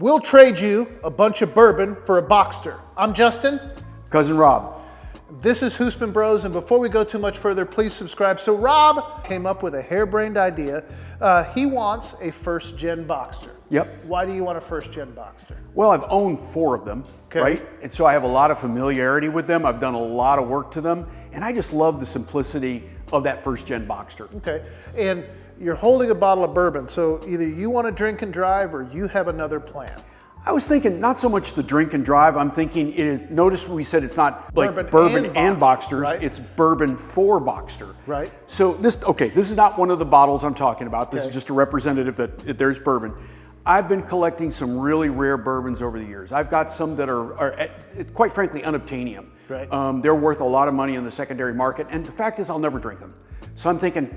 We'll trade you a bunch of bourbon for a Boxster. I'm Justin. Cousin Rob. This is Husman Bros, and before we go too much further, please subscribe. So Rob came up with a harebrained idea. He wants a first-gen Boxster. Yep. Why do you want a first-gen Boxster? Well, I've owned 4 of them, right? And so I have a lot of familiarity with them. I've done a lot of work to them, and I just love the simplicity of that first-gen Boxster. Okay, and you're holding a bottle of bourbon, so either you want to drink and drive or you have another plan. I was thinking not so much the drink and drive. I'm thinking it is, notice we said it's not like bourbon and Boxsters, right? It's bourbon for Boxster. Right. So this is not one of the bottles I'm talking about. This is just a representative that there's bourbon. I've been collecting some really rare bourbons over the years. I've got some that are quite frankly, unobtainium. Right. They're worth a lot of money in the secondary market, and the fact is I'll never drink them. So I'm thinking,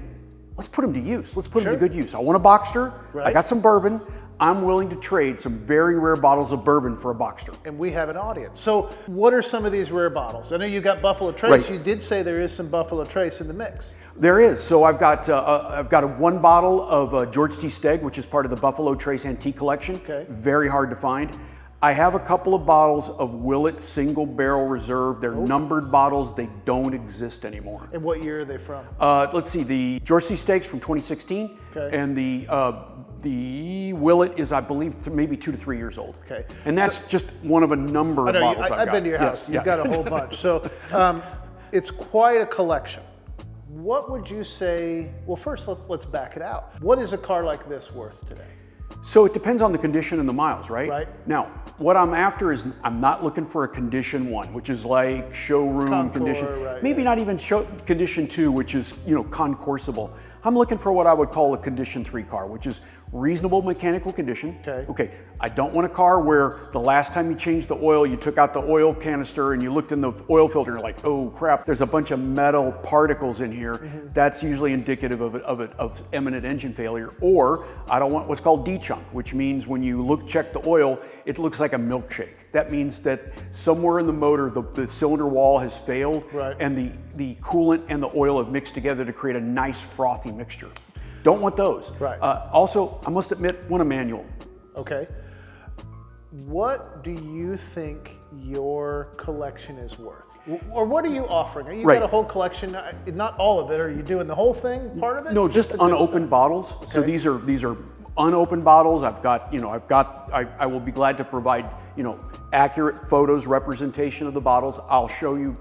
let's put them to use. Let's put them to good use. I want a Boxster. Right. I got some bourbon. I'm willing to trade some very rare bottles of bourbon for a Boxster. And we have an audience. So what are some of these rare bottles? I know you got Buffalo Trace. Right. You did say there is some Buffalo Trace in the mix. There is. So I've got one bottle of George T. Stegg, which is part of the Buffalo Trace Antique Collection. Okay. Very hard to find. I have a couple of bottles of Willet Single Barrel Reserve. They're numbered bottles. They don't exist anymore. And what year are they from? Let's see. The George T. Stegg's from 2016. Okay. And the Willet is, I believe, maybe 2 to 3 years old. Okay. And that's just one of a number of bottles I've got. I've been to your house. You've got a whole bunch. So it's quite a collection. What would you say? Well, first, let's back it out. What is a car like this worth today? So it depends on the condition and the miles, right? Right. Now, what I'm after is I'm not looking for a condition 1, which is like showroom Concours, condition. Right, maybe not even condition 2, which is, concourseable. I'm looking for what I would call a condition 3 car, which is reasonable mechanical condition. Okay. I don't want a car where the last time you changed the oil, you took out the oil canister and you looked in the oil filter and you're like, oh crap, there's a bunch of metal particles in here. Mm-hmm. That's usually indicative of imminent engine failure. Or I don't want what's called D-chunk, which means when you check the oil, it looks like a milkshake. That means that somewhere in the motor, the cylinder wall has failed, and the coolant and the oil have mixed together to create a nice frothy mixture. Don't want those. Right. Also, I must admit, want a manual. Okay. What do you think your collection is worth? Or what are you offering? You've got a whole collection, not all of it. Are you doing the whole thing, part of it? No, just unopened bottles. Okay. So these are unopened bottles. I will be glad to provide, accurate photos, representation of the bottles. I'll show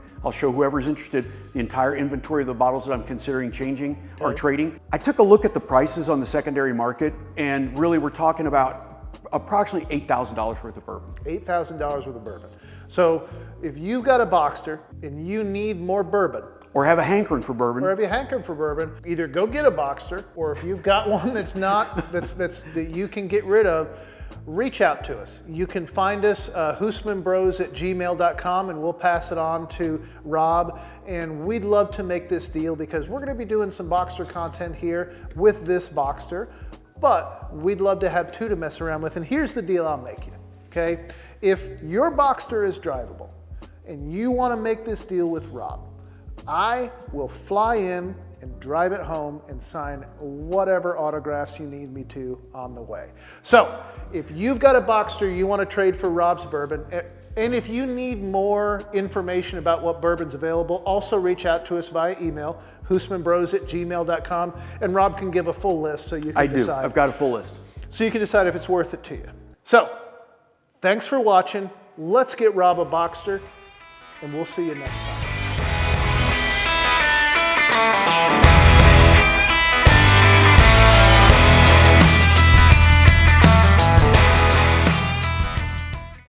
whoever's interested the entire inventory of the bottles that I'm considering changing or trading. I took a look at the prices on the secondary market, and really we're talking about approximately $8,000 worth of bourbon. $8,000 worth of bourbon. So if you've got a Boxster and you need more bourbon, or have a hankering for bourbon. Or if you hankering for bourbon, either go get a Boxster, or if you've got one that's not, that you can get rid of, reach out to us. You can find us, husmanbros@gmail.com, and we'll pass it on to Rob. And we'd love to make this deal because we're gonna be doing some Boxster content here with this Boxster, but we'd love to have 2 to mess around with. And here's the deal I'll make you, okay? If your Boxster is drivable and you wanna make this deal with Rob, I will fly in and drive it home and sign whatever autographs you need me to on the way. So if you've got a Boxster you want to trade for Rob's bourbon, and if you need more information about what bourbon's available, also reach out to us via email, husmanbros@gmail.com, and Rob can give a full list so you can decide. I do. I've got a full list. So you can decide if it's worth it to you. So thanks for watching. Let's get Rob a Boxster, and we'll see you next time.